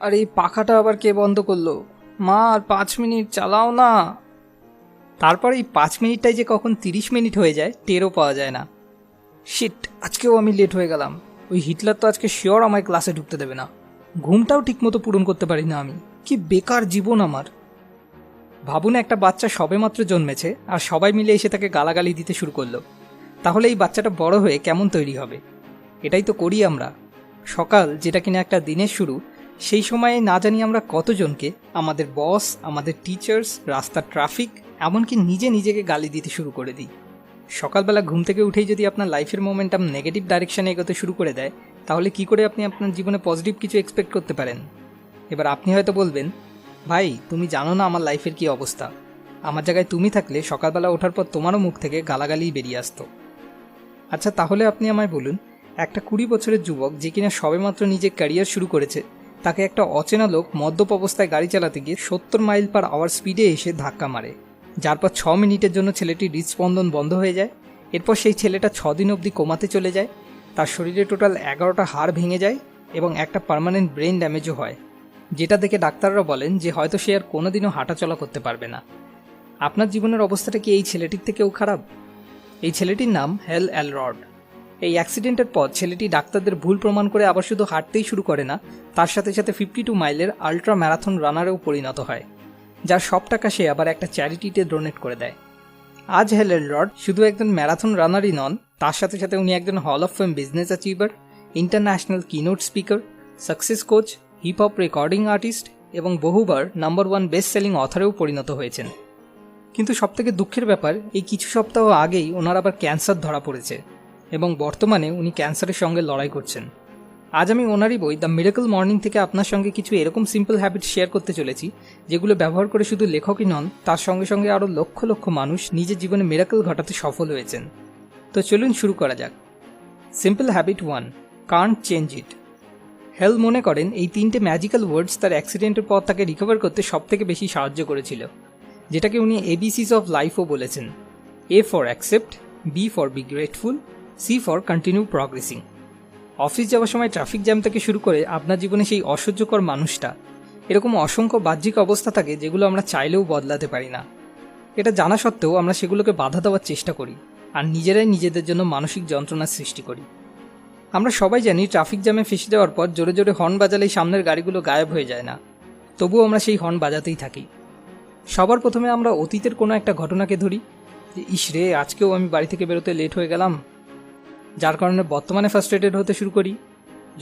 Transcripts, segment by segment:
আর এই পাখাটা আবার কে বন্ধ করলো? মা, আর 5 মিনিট চালাও না। তারপর এই 5 মিনিটটাই যে কখন 30 মিনিট হয়ে যায় টেরও পাওয়া যায় না। শিট, আজকেও আমি লেট হয়ে গেলাম। ওই হিটলার তো আজকে শিওর আমায় ক্লাসে ঢুকতে দেবে না। ঘুমটাও ঠিকমতো পূরণ করতে পারি না আমি। কি বেকার জীবন আমার। ভাবুন, একটা বাচ্চা সবেমাত্র জন্মেছে আর সবাই মিলে এসে তাকে গালাগালি দিতে শুরু করলো। তাহলে এই বাচ্চাটা বড় হয়ে কেমন তৈরি হবে? এটাই তো করি আমরা। সকাল, যেটা কিনা একটা দিনের শুরু, সেই সময়ে না জানি আমরা কতজনকে, আমাদের বস, আমাদের টিচার্স, রাস্তার ট্রাফিক, এমনকি নিজেকে গালি দিতে শুরু করে দিই। সকালবেলা ঘুম থেকে উঠেই যদি আপনার লাইফের মোমেন্টাম নেগেটিভ ডাইরেকশানে এগোতে শুরু করে দেয়, তাহলে কি করে আপনি আপনার জীবনে পজিটিভ কিছু এক্সপেক্ট করতে পারেন? এবার আপনি হয়তো বলবেন, ভাই তুমি জানো না আমার লাইফের কি অবস্থা। আমার জায়গায় তুমি থাকলে সকালবেলা ওঠার পর তোমারও মুখ থেকে গালাগালিই বেরিয়ে আসতো। আচ্ছা, তাহলে আপনি আমায় বলুন, একটা 20 বছরের যুবক যে কিনা সবেমাত্র নিজের ক্যারিয়ার শুরু করেছে, তাকে একটা অচেনা লোক মদ্যপ অবস্থায় গাড়ি চালাতে গিয়ে 70 মাইল পার আওয়ার স্পিডে এসে ধাক্কা মারে, যার পর 6 মিনিটের জন্য ছেলেটির হৃদস্পন্দন বন্ধ হয়ে যায়। এরপর সেই ছেলেটা 6 দিন অবধি কোমাতে চলে যায়, তার শরীরে টোটাল 11টা হাড় ভেঙে যায় এবং একটা পার্মানেন্ট ব্রেন ড্যামেজও হয়, যেটা দেখে ডাক্তাররা বলেন যে হয়তো সে আর কোনোদিনও হাঁটাচলা করতে পারবে না। আপনার জীবনের অবস্থাটা কি এই ছেলেটির থেকেও খারাপ? এই ছেলেটির নাম হেল এলরড। এই অ্যাক্সিডেন্টের পর ছেলেটি ডাক্তারদের ভুল প্রমাণ করে আবার শুধু হাঁটতেই শুরু করে না, তার সাথে সাথে 52 মাইলের আল্ট্রা ম্যারাথন রানারেও পরিণত হয়, যার সব টাকা সে আবার একটা চ্যারিটিতে ডোনেট করে দেয়। আজ হেল এলরড শুধু একজন ম্যারাথন রানারই নন, তার সাথে সাথে উনি একজন hall of fame business achiever, international keynote speaker, success coach, hip hop recording artist এবং বহুবার নাম্বার 1 বেস্ট সেলিং অথরেও পরিণত হয়েছেন। কিন্তু সবথেকে দুঃখের ব্যাপার, এই কিছু সপ্তাহ আগেই ওনার আবার ক্যান্সার ধরা পড়েছে এবং বর্তমানে উনি ক্যান্সারের সঙ্গে লড়াই করছেন। আজ আমি ওনারই বই দ্য মিরাকল মর্নিং থেকে আপনার সঙ্গে কিছু এরকম সিম্পল হ্যাবিট শেয়ার করতে চলেছি, যেগুলো ব্যবহার করে শুধু লেখকই নন, তার সঙ্গে সঙ্গে আরও লক্ষ লক্ষ মানুষ নিজের জীবনে মিরাকল ঘটাতে সফল হয়েছেন। তো চলুন শুরু করা যাক। Simple habit 1, can't change it. হেল মনে করেন এই 3টে ম্যাজিক্যাল ওয়ার্ডস তার অ্যাক্সিডেন্টের পর তাকে রিকভার করতে সবথেকে বেশি সাহায্য করেছিল, যেটাকে উনি এবিসিস অফ লাইফও বলেছেন। A for accept, B for be grateful, C for continue progressing. Office যাওয়ার সময় ট্রাফিক জ্যাম থেকে শুরু করে আপনার জীবনে সেই অসহ্যকর মানুষটা, এরকম অসংখ্য বাহ্যিক অবস্থা থাকে যেগুলো আমরা চাইলেও বদলাতে পারি না। এটা জানা সত্ত্বেও আমরা সেগুলোকে বাধা দেওয়ার চেষ্টা করি আর নিজেরাই নিজেদের জন্য মানসিক যন্ত্রণার সৃষ্টি করি। আমরা সবাই জানি ট্রাফিক জ্যামে ফেসে যাওয়ার পর জোরে জোরে হর্ন বাজালেই সামনের গাড়িগুলো গায়েব হয়ে যায় না, তবুও আমরা সেই হর্ন বাজাতেই থাকি। সবার প্রথমে আমরা অতীতের কোনো একটা ঘটনাকে ধরি যে ইস রে, আজকেও আমি বাড়ি থেকে বেরোতে লেট হয়ে গেলাম, যার কারণে বর্তমানে ফ্রাস্ট্রেটেড হতে শুরু করি,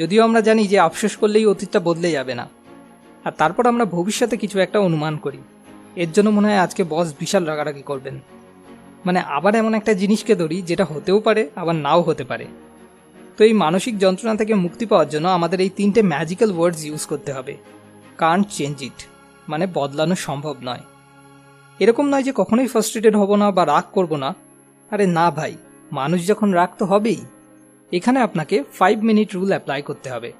যদিও আমরা জানি যে আফসোস করলেই অতীতটা বদলে যাবে না। আর তারপর আমরা ভবিষ্যতে কিছু একটা অনুমান করি, এর জন্য মনে হয় আজকে বস বিশাল রাগারাগি করবেন। মানে আবার এমন একটা জিনিসকে ধরি যেটা হতেও পারে আবার নাও হতে পারে। তো এই মানসিক যন্ত্রণা থেকে মুক্তি পাওয়ার জন্য আমাদের এই 3টে ম্যাজিক্যাল ওয়ার্ডস ইউজ করতে হবে। কান্ট চেঞ্জ ইট, মানে বদলানো সম্ভব নয়। এরকম নয় যে কখনোই ফ্রাস্ট্রেটেড হব না বা রাগ করব না। আরে না ভাই, মানুষ যখন রাগ তো হবেই। এখানে আপনাকে 5 মিনিট রুল অ্যাপ্লাই করতে হবে।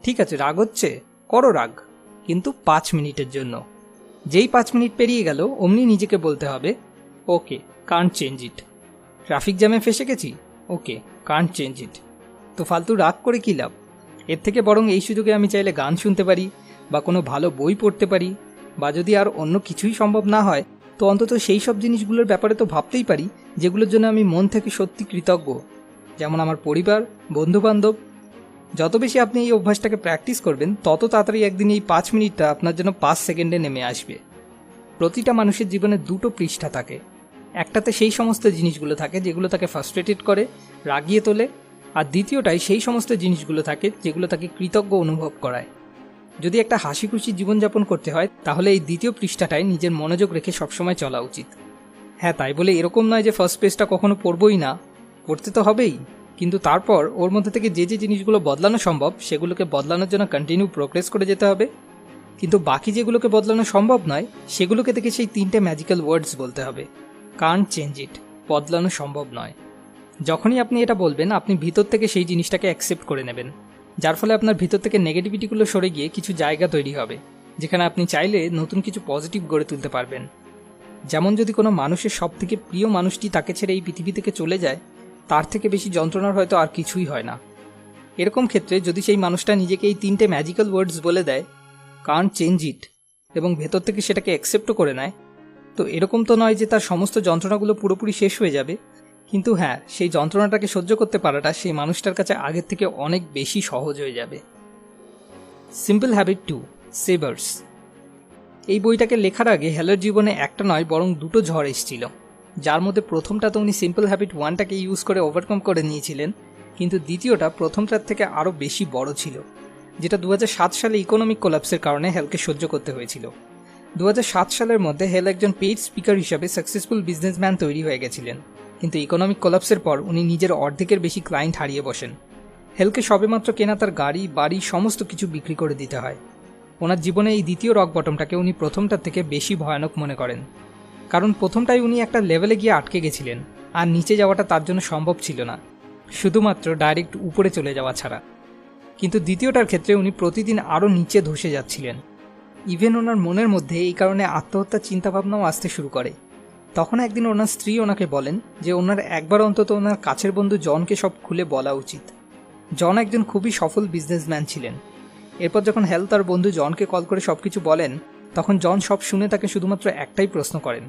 ঠিক আছে, রাগ হচ্ছে, করো রাগ, কিন্তু 5 মিনিটের জন্য। যেই 5 মিনিট পেরিয়ে গেল অমনি নিজেকে বলতে হবে, ওকে, কান্ট চেঞ্জ ইট। ট্রাফিক জ্যামে ফেসে গেছি, ওকে, কান্ট চেঞ্জ ইট। তো ফালতু রাগ করে কী লাভ? এর থেকে বরং এই সুযোগে আমি চাইলে গান শুনতে পারি বা কোনো ভালো বই পড়তে পারি, বা যদি আর অন্য কিছুই সম্ভব না হয় তো অন্তত সেই সব জিনিসগুলোর ব্যাপারে তো ভাবতেই পারি যেগুলোর জন্য আমি মন থেকে সত্যি কৃতজ্ঞ, যেমন আমার পরিবার, বন্ধুবান্ধব। যত বেশি আপনি এই অভ্যাসটাকে প্র্যাকটিস করবেন, তত তাড়াতাড়ি একদিন এই 5 মিনিটটা আপনার জন্য 5 সেকেন্ডে নেমে আসবে। প্রতিটা মানুষের জীবনে 2টো পৃষ্ঠা থাকে। একটাতে সেই সমস্ত জিনিসগুলো থাকে যেগুলো তাকে ফ্রাস্ট্রেটেড করে, রাগিয়ে তোলে, আর দ্বিতীয়টায় সেই সমস্ত জিনিসগুলো থাকে যেগুলো তাকে কৃতজ্ঞ অনুভব করায়। যদি একটা হাসি খুশি জীবনযাপন করতে হয় তাহলে এই দ্বিতীয় পৃষ্ঠাটায় নিজের মনোযোগ রেখে সবসময় চলা উচিত। হ্যাঁ, তাই বলে এরকম নয় যে ফার্স্ট পেজটা কখনো পড়বই না, পড়তে তো হবেই, কিন্তু তারপর ওর মধ্যে থেকে যে যে জিনিসগুলো বদলানো সম্ভব সেগুলোকে বদলানোর জন্য কন্টিনিউ প্রোগ্রেস করে যেতে হবে। কিন্তু বাকি যেগুলোকে বদলানো সম্ভব নয় সেগুলোকে থেকে সেই 3টে ম্যাজিক্যাল ওয়ার্ডস বলতে হবে। কান্ট চেঞ্জ ইট, বদলানো সম্ভব নয়। যখনই আপনি এটা বলবেন আপনি ভিতর থেকে সেই জিনিসটাকে অ্যাকসেপ্ট করে নেবেন, যার ফলে আপনার ভিতর থেকে নেগেটিভিটিগুলো সরে গিয়ে কিছু জায়গা তৈরি হবে যেখানে আপনি চাইলে নতুন কিছু পজিটিভ গড়ে তুলতে পারবেন। যেমন যদি কোনো মানুষের সবথেকে প্রিয় মানুষটি তাকে ছেড়ে এই পৃথিবী থেকে চলে যায়, তার থেকে বেশি যন্ত্রণার হয়তো আর কিছুই হয় না। এরকম ক্ষেত্রে যদি সেই মানুষটা নিজেকে এই 3টে ম্যাজিক্যাল ওয়ার্ডস বলে দেয়, কান্ট চেঞ্জ ইট এবং ভেতর থেকে সেটাকে অ্যাকসেপ্টও করে নেয়, তো এরকম তো নয় যে তার সমস্ত যন্ত্রণাগুলো পুরোপুরি শেষ হয়ে যাবে, কিন্তু হ্যাঁ, সেই যন্ত্রণাটাকে সহ্য করতে পারাটা সেই মানুষটার কাছে আগের থেকে অনেক বেশি সহজ হয়ে যাবে। Simple habit 2, সেভার্স। এই বইটাকে লেখার আগে হেলের জীবনে একটা নয় বরং দুটো ঝড় এসেছিল, যার মধ্যে প্রথমটা তো উনি সিম্পল হ্যাবিট 1টাকে ইউজ করে ওভারকাম করে নিয়েছিলেন, কিন্তু দ্বিতীয়টা প্রথমটার থেকে আরও বেশি বড় ছিল, যেটা 2007 সালে ইকোনমিক কোল্যাপসের কারণে হেলকে সহ্য করতে হয়েছিল। 2007 সালের মধ্যে হেল একজন পেইড স্পিকার হিসাবে সাকসেসফুল বিজনেসম্যান তৈরি হয়ে গেছিলেন, কিন্তু ইকোনমিক কোল্যাপসের পর উনি নিজের অর্ধেকের বেশি ক্লায়েন্ট হারিয়ে বসেন। হেলকে সবেমাত্র কেনা তার গাড়ি বাড়ি সমস্ত কিছু বিক্রি করে দিতে হয়। ওনার জীবনে এই দ্বিতীয় রক বটমটাকে উনি প্রথমটার থেকে বেশি ভয়ানক মনে করেন, কারণ প্রথমটাই উনি একটা লেভেলে গিয়ে আটকে গেছিলেন, আর নিচে যাওয়াটা তার জন্য সম্ভব ছিল না, শুধুমাত্র ডাইরেক্ট উপরে চলে যাওয়া ছাড়া। কিন্তু দ্বিতীয়টার ক্ষেত্রে উনি প্রতিদিন আরও নিচে ধসে যাচ্ছিলেন। ইভেন ওনার মনের মধ্যে এই কারণে আত্মহত্যার চিন্তাভাবনাও আসতে শুরু করে। তখন একদিন ওনার স্ত্রী ওনাকে বলেন যে ওনার একবার অন্তত ওনার কাছের বন্ধু জনকে সব খুলে বলা উচিত। জন একজন খুবই সফল বিজনেসম্যান ছিলেন। এরপর যখন হেল তার বন্ধু জনকে কল করে সব কিছু বলেন, তখন জন সব শুনে তাকে শুধুমাত্র একটাই প্রশ্ন করেন,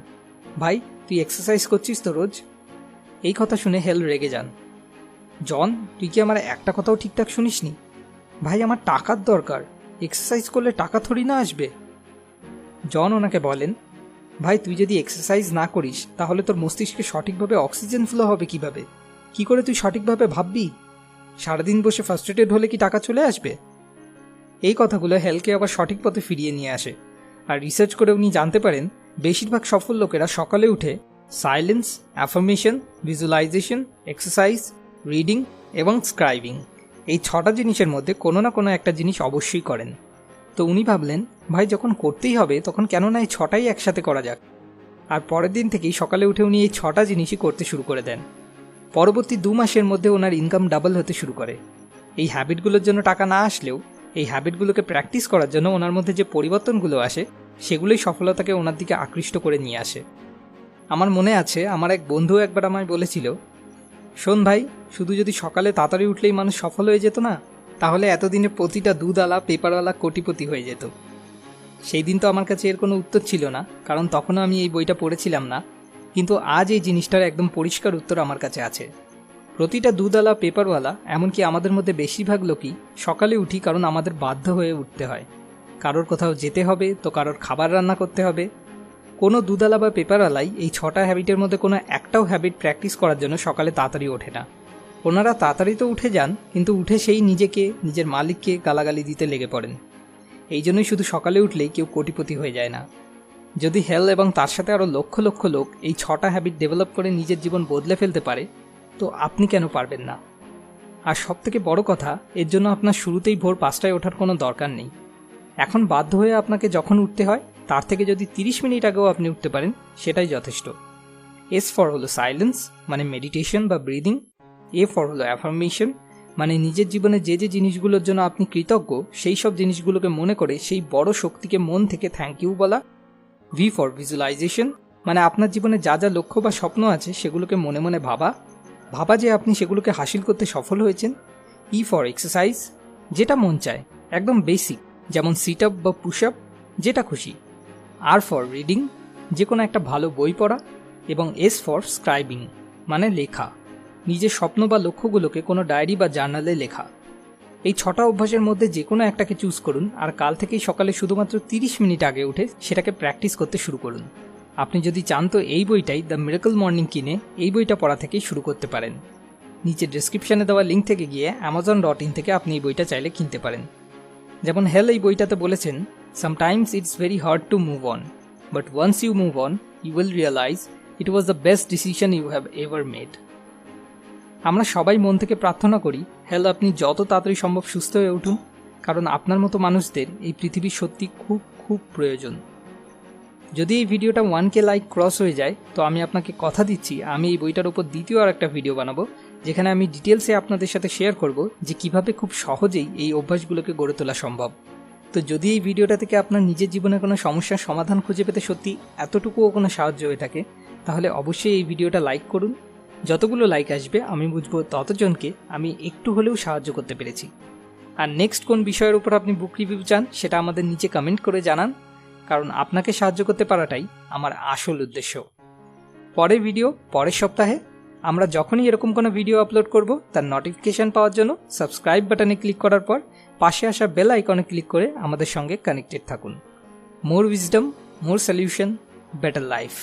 ভাই তুই এক্সারসাইজ করছিস তো রোজ? এই কথা শুনে হেল রেগে যান। জন, তুই কি আমার একটা কথাও ঠিকঠাক শুনিসনি? ভাই আমার টাকার দরকার, এক্সারসাইজ করলে টাকা থোড়ি না আসবে। জন ওনাকে বলেন, ভাই তুই যদি এক্সারসাইজ না করিস তাহলে তোর মস্তিষ্কে সঠিকভাবে অক্সিজেন ফ্লো হবে কিভাবে? কি করে তুই সঠিকভাবে ভাববি? সারাদিন বসে ফ্রাস্ট্রেটেড হলে কি টাকা চলে আসবে? এই কথাগুলো হেলকে আবার সঠিক পথে ফিরিয়ে নিয়ে আসে। আর রিসার্চ করে উনি জানতে পারেন বেশিরভাগ সফল লোকেরা সকালে উঠে silence, affirmation, visualisation, exercise, reading এবং স্ক্রাইবিং, এই 6টা জিনিসের মধ্যে কোনো না কোনো একটা জিনিস অবশ্যই করেন। তো উনি ভাবলেন, ভাই যখন করতেই হবে তখন কেন না এই 6টাই একসাথে করা যাক। আর পরের দিন থেকেই সকালে উঠে উনি এই 6টা জিনিসই করতে শুরু করে দেন। পরবর্তী 2 মাসের মধ্যে ওনার ইনকাম ডাবল হতে শুরু করে। এই হ্যাবিটগুলোর জন্য টাকা না আসলেও এই হ্যাবিটগুলোকে প্র্যাকটিস করার জন্য ওনার মধ্যে যে পরিবর্তনগুলো আসে সেগুলোই সফলতাকে ওনার দিকে আকৃষ্ট করে নিয়ে আসে। আমার মনে আছে আমার এক বন্ধু একবার আমায় বলেছিল, শোন ভাই, শুধু যদি সকালে তাড়াতাড়ি উঠলেই মানুষ সফল হয়ে যেত না, তাহলে এতদিনে প্রতিটা দুধওয়ালা পেপারওয়ালা কোটিপতি হয়ে যেত। সেই দিন তো আমার কাছে এর কোনো উত্তর ছিল না, কারণ তখনও আমি এই বইটা পড়েছিলাম না, কিন্তু আজ এই জিনিসটার একদম পরিষ্কার উত্তর আমার কাছে আছে। প্রতিটা দুধওয়ালা পেপারওয়ালা, এমনকি আমাদের মধ্যে বেশিরভাগ লোকই সকালে উঠি কারণ আমাদের বাধ্য হয়ে উঠতে হয়। কারোর কোথাও যেতে হবে তো কারোর খাবার রান্না করতে হবে। কোনো দুধওয়ালা বা পেপারওয়ালাই এই 6টা হ্যাবিটের মধ্যে কোনো একটাও হ্যাবিট প্র্যাকটিস করার জন্য সকালে তাড়াতাড়ি ওঠে না। ওনারা তাড়াতাড়ি তো উঠে যান, কিন্তু উঠে সেই নিজেকে, নিজের মালিককে গালাগালি দিতে লেগে পড়েন। এই জন্যই শুধু সকালে উঠলেই কেউ কোটিপতি হয়ে যায় না। যদি হেল এবং তার সাথে আরও লক্ষ লক্ষ লোক এই 6টা হ্যাবিট ডেভেলপ করে নিজের জীবন বদলে ফেলতে পারে, তো আপনি কেন পারবেন না? আর সবথেকে বড় কথা, এর জন্য আপনার শুরুতেই ভোর 5টায় ওঠার কোনো দরকার নেই। এখন বাধ্য হয়ে আপনাকে যখন উঠতে হয় তার থেকে যদি 30 মিনিট আগেও আপনি উঠতে পারেন সেটাই যথেষ্ট। এস ফর হলো সাইলেন্স, মানে মেডিটেশন বা ব্রিদিং। এ ফর হলো অ্যাফার্মেশন, মানে নিজের জীবনে যে যে জিনিসগুলোর জন্য আপনি কৃতজ্ঞ সেই সব জিনিসগুলোকে মনে করে সেই বড় শক্তিকে মন থেকে থ্যাংক ইউ বলা। ভি ফর ভিজুয়ালাইজেশন, মানে আপনার জীবনে যা যা লক্ষ্য বা স্বপ্ন আছে সেগুলোকে মনে মনে ভাবা যে আপনি সেগুলোকে হাসিল করতে সফল হয়েছেন। ই ফর এক্সারসাইজ, যেটা মন চায়, একদম বেসিক, যেমন সিট আপ বা পুশ আপ, যেটা খুশি। আর ফর রিডিং, যে কোনো একটা ভালো বই পড়া। এবং এস ফর স্ক্রাইবিং, মানে লেখা, নিজের স্বপ্ন বা লক্ষ্যগুলোকে কোনো ডায়েরি বা জার্নালে লেখা। এই 6টা অভ্যাসের মধ্যে যে কোনো একটাকে চুজ করুন, আর কাল থেকেই সকালে শুধুমাত্র 30 মিনিট আগে উঠে সেটাকে প্র্যাকটিস করতে শুরু করুন। আপনি যদি চান তো এই বইটাই, দ্য মিরাকল মর্নিং, কিনে এই বইটা পড়া থেকেই শুরু করতে পারেন। নিচের ডেসক্রিপশনে দেওয়া লিঙ্ক থেকে গিয়ে amazon.in থেকে আপনি এই বইটা চাইলে কিনতে পারেন। যেমন হেল এই বইটাতে বলেছেন, sometimes it's very hard to move on, but once you move on you will realise it was the best decision you have ever made. আমরা সবাই মন থেকে প্রার্থনা করি হেল আপনি যত তাড়াতাড়ি সম্ভব সুস্থ হয়ে উঠুন, কারণ আপনার মতো মানুষদের এই পৃথিবীর সত্যি খুব খুব প্রয়োজন। যদি এই ভিডিওটা 1K লাইক ক্রস হয়ে যায় তো আমি আপনাকে কথা দিচ্ছি আমি এই বইটার উপর দ্বিতীয় আর একটা ভিডিও বানাবো, যেখানে আমি ডিটেলসে আপনাদের সাথে শেয়ার করব যে কিভাবে খুব সহজেই এই অভ্যাসগুলোকে গড়ে তোলা সম্ভব। তো যদি এই ভিডিওটা থেকে আপনার নিজের জীবনে কোনো সমস্যার সমাধান খুঁজে পেতে সত্যি এতটুকুও কোনো সাহায্য হয়ে থাকে, তাহলে অবশ্যই এই ভিডিওটা লাইক করুন। যতগুলো লাইক আসবে আমি বুঝবো ততজনকে আমি একটু হলেও সাহায্য করতে পেরেছি। আর নেক্সট কোন বিষয়ের উপর আপনি বুক রিভিউ চান সেটা আমাদের নিচে কমেন্ট করে জানান, কারণ আপনাকে সাহায্য করতে পারাটাই আমার আসল উদ্দেশ্য। পরের ভিডিও পরের সপ্তাহে। আমরা যখনই এরকম কোনো ভিডিও আপলোড করব তার নোটিফিকেশন পাওয়ার জন্য সাবস্ক্রাইব বাটনে ক্লিক করার পর পাশে আসা বেল আইকনে ক্লিক করে আমাদের সঙ্গে কানেক্টেড থাকুন। মোর উইজডম, মোর সলিউশন, বেটার লাইফ।